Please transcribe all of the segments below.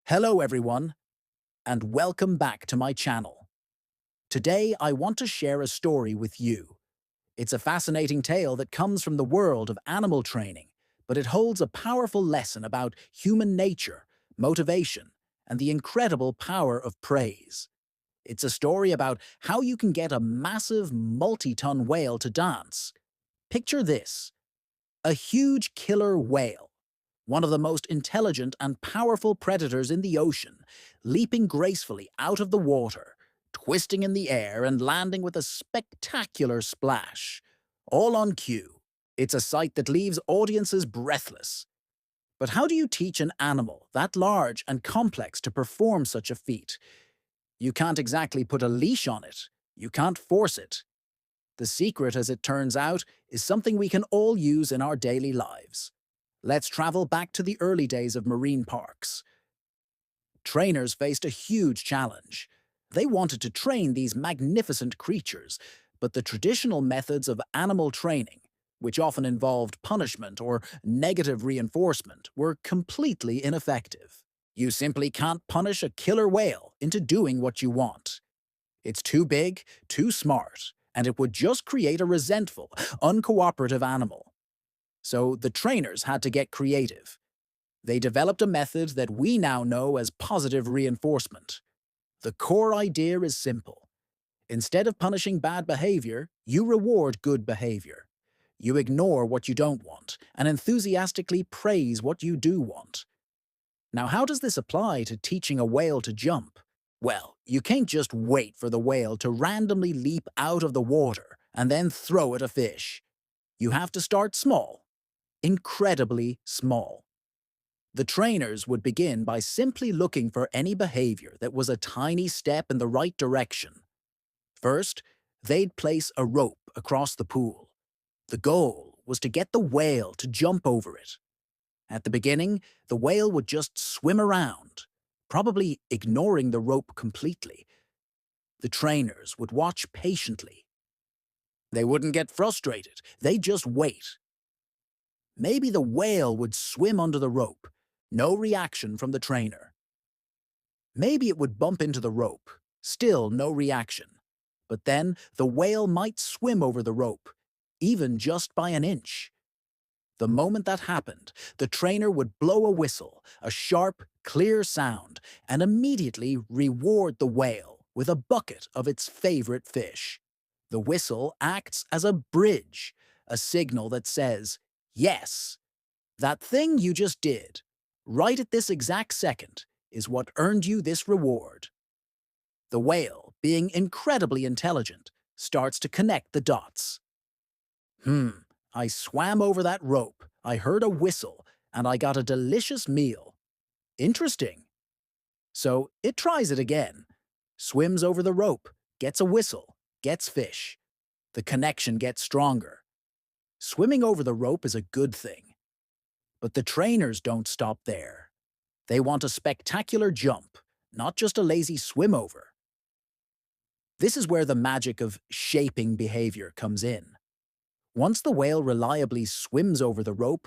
Hello everyone, and welcome back to my channel. Today I want to share a story with you. It's a fascinating tale that comes from the world of animal training, but it holds a powerful lesson about human nature, motivation, and the incredible power of praise. It's a story about how you can get a massive multi-ton whale to dance. Picture this: a huge killer whale, one of the most intelligent and powerful predators in the ocean, leaping gracefully out of the water, twisting in the air and landing with a spectacular splash. All on cue. It's a sight that leaves audiences breathless. But how do you teach an animal that large and complex to perform such a feat? You can't exactly put a leash on it. You can't force it. The secret, as it turns out, is something we can all use in our daily lives. Let's travel back to the early days of marine parks. Trainers faced a huge challenge. They wanted to train these magnificent creatures, but the traditional methods of animal training, which often involved punishment or negative reinforcement, were completely ineffective. You simply can't punish a killer whale into doing what you want. It's too big, too smart, and it would just create a resentful, uncooperative animal. So the trainers had to get creative. They developed a method that we now know as positive reinforcement. The core idea is simple. Instead of punishing bad behavior, you reward good behavior. You ignore what you don't want and enthusiastically praise what you do want. Now, how does this apply to teaching a whale to jump? Well, you can't just wait for the whale to randomly leap out of the water and then throw at a fish. You have to start small, incredibly small. The trainers would begin by simply looking for any behavior that was a tiny step in the right direction. First, they'd place a rope across the pool. The goal was to get the whale to jump over it. At the beginning, the whale would just swim around, probably ignoring the rope completely. The trainers would watch patiently. They wouldn't get frustrated, they'd just wait. Maybe the whale would swim under the rope. No reaction from the trainer. Maybe it would bump into the rope. Still no reaction. But then the whale might swim over the rope, even just by an inch. The moment that happened, the trainer would blow a whistle, a sharp, clear sound, and immediately reward the whale with a bucket of its favorite fish. The whistle acts as a bridge, a signal that says, "Yes, that thing you just did, right at this exact second, is what earned you this reward." The whale, being incredibly intelligent, starts to connect the dots. Hmm, I swam over that rope, I heard a whistle, and I got a delicious meal. Interesting. So it tries it again. Swims over the rope, gets a whistle, gets fish. The connection gets stronger. Swimming over the rope is a good thing. But the trainers don't stop there. They want a spectacular jump, not just a lazy swim over. This is where the magic of shaping behavior comes in. Once the whale reliably swims over the rope,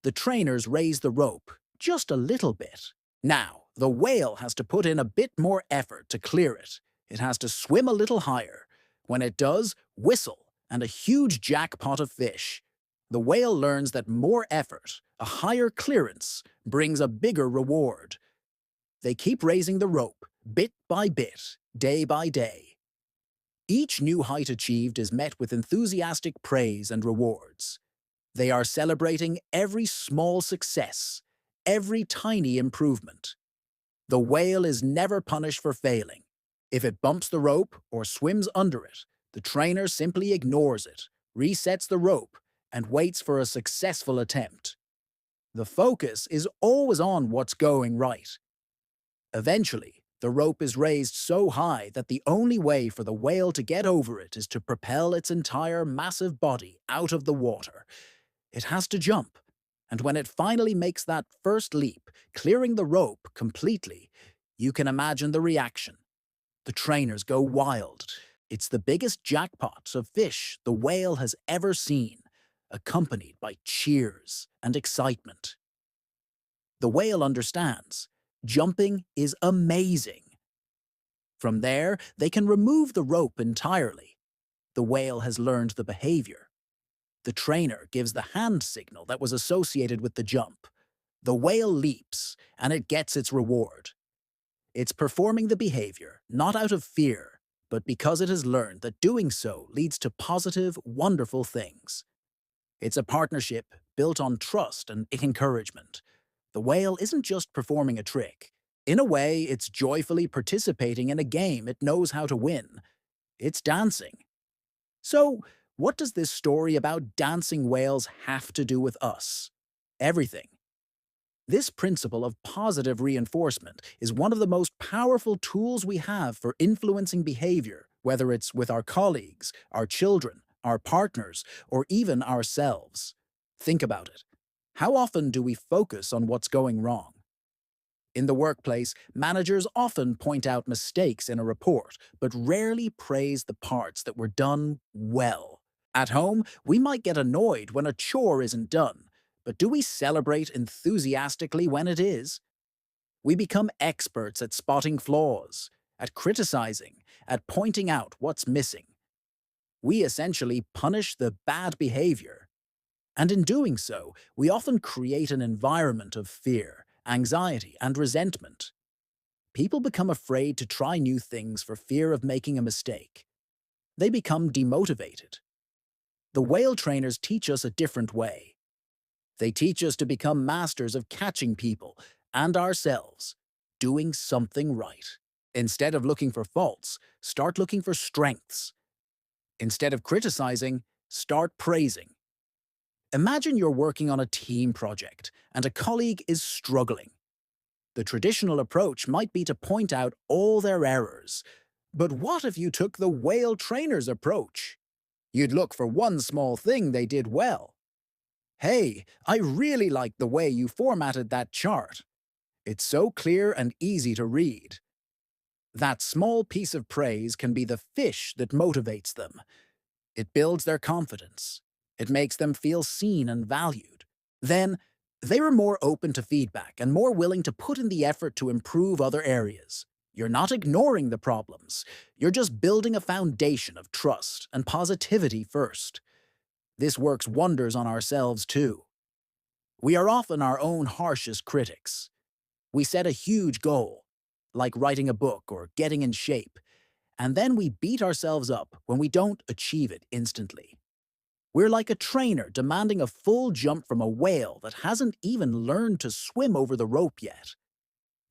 the trainers raise the rope just a little bit. Now, the whale has to put in a bit more effort to clear it. It has to swim a little higher. When it does, whistle, and a huge jackpot of fish. The whale learns that more effort, a higher clearance, brings a bigger reward. They keep raising the rope, bit by bit, day by day. Each new height achieved is met with enthusiastic praise and rewards. They are celebrating every small success, every tiny improvement. The whale is never punished for failing. If it bumps the rope or swims under it, the trainer simply ignores it, resets the rope, and waits for a successful attempt. The focus is always on what's going right. Eventually, the rope is raised so high that the only way for the whale to get over it is to propel its entire massive body out of the water. It has to jump, and when it finally makes that first leap, clearing the rope completely, you can imagine the reaction. The trainers go wild. It's the biggest jackpot of fish the whale has ever seen, accompanied by cheers and excitement. The whale understands. Jumping is amazing. From there, they can remove the rope entirely. The whale has learned the behavior. The trainer gives the hand signal that was associated with the jump. The whale leaps, and it gets its reward. It's performing the behavior, not out of fear, but because it has learned that doing so leads to positive, wonderful things. It's a partnership built on trust and encouragement. The whale isn't just performing a trick. In a way, it's joyfully participating in a game it knows how to win. It's dancing. So, what does this story about dancing whales have to do with us? Everything. This principle of positive reinforcement is one of the most powerful tools we have for influencing behavior, whether it's with our colleagues, our children, our partners, or even ourselves. Think about it. How often do we focus on what's going wrong? In the workplace, managers often point out mistakes in a report, but rarely praise the parts that were done well. At home, we might get annoyed when a chore isn't done, but do we celebrate enthusiastically when it is? We become experts at spotting flaws, at criticizing, at pointing out what's missing. We essentially punish the bad behavior. And in doing so, we often create an environment of fear, anxiety, and resentment. People become afraid to try new things for fear of making a mistake. They become demotivated. The whale trainers teach us a different way. They teach us to become masters of catching people and ourselves, doing something right. Instead of looking for faults, start looking for strengths. Instead of criticizing, start praising. Imagine you're working on a team project and a colleague is struggling. The traditional approach might be to point out all their errors. But what if you took the whale trainer's approach? You'd look for one small thing they did well. Hey, I really like the way you formatted that chart. It's so clear and easy to read. That small piece of praise can be the fish that motivates them. It builds their confidence. It makes them feel seen and valued. Then, they are more open to feedback and more willing to put in the effort to improve other areas. You're not ignoring the problems. You're just building a foundation of trust and positivity first. This works wonders on ourselves too. We are often our own harshest critics. We set a huge goal, like writing a book or getting in shape, and then we beat ourselves up when we don't achieve it instantly. We're like a trainer demanding a full jump from a whale that hasn't even learned to swim over the rope yet.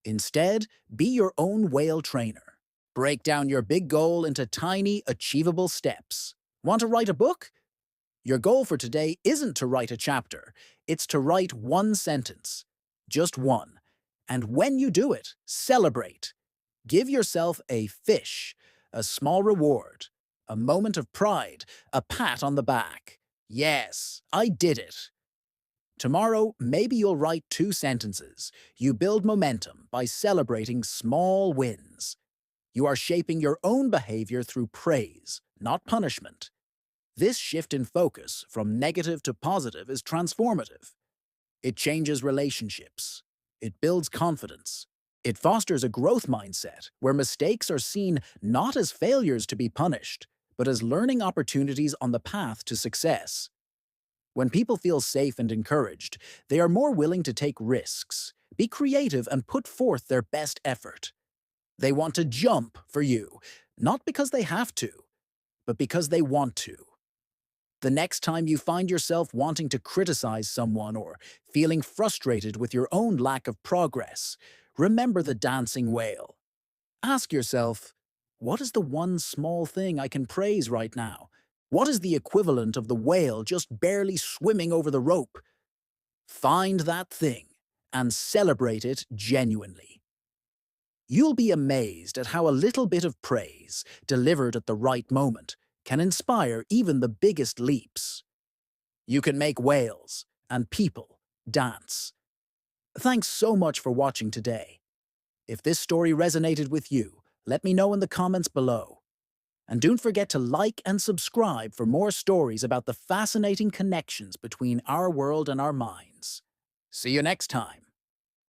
Instead, be your own whale trainer. Break down your big goal into tiny, achievable steps. Want to write a book? Your goal for today isn't to write a chapter, it's to write one sentence. Just one. And when you do it, celebrate. Give yourself a fish, a small reward, a moment of pride, a pat on the back. Yes, I did it. Tomorrow, maybe you'll write 2 sentences. You build momentum by celebrating small wins. You are shaping your own behavior through praise, not punishment. This shift in focus from negative to positive is transformative. It changes relationships. It builds confidence. It fosters a growth mindset where mistakes are seen not as failures to be punished, but as learning opportunities on the path to success. When people feel safe and encouraged, they are more willing to take risks, be creative, and put forth their best effort. They want to jump for you, not because they have to, but because they want to. The next time you find yourself wanting to criticize someone or feeling frustrated with your own lack of progress, remember the dancing whale. Ask yourself, what is the one small thing I can praise right now? What is the equivalent of the whale just barely swimming over the rope? Find that thing and celebrate it genuinely. You'll be amazed at how a little bit of praise, delivered at the right moment, can inspire even the biggest leaps. You can make whales and people dance. Thanks so much for watching today. If this story resonated with you, let me know in the comments below. And don't forget to like and subscribe for more stories about the fascinating connections between our world and our minds. See you next time.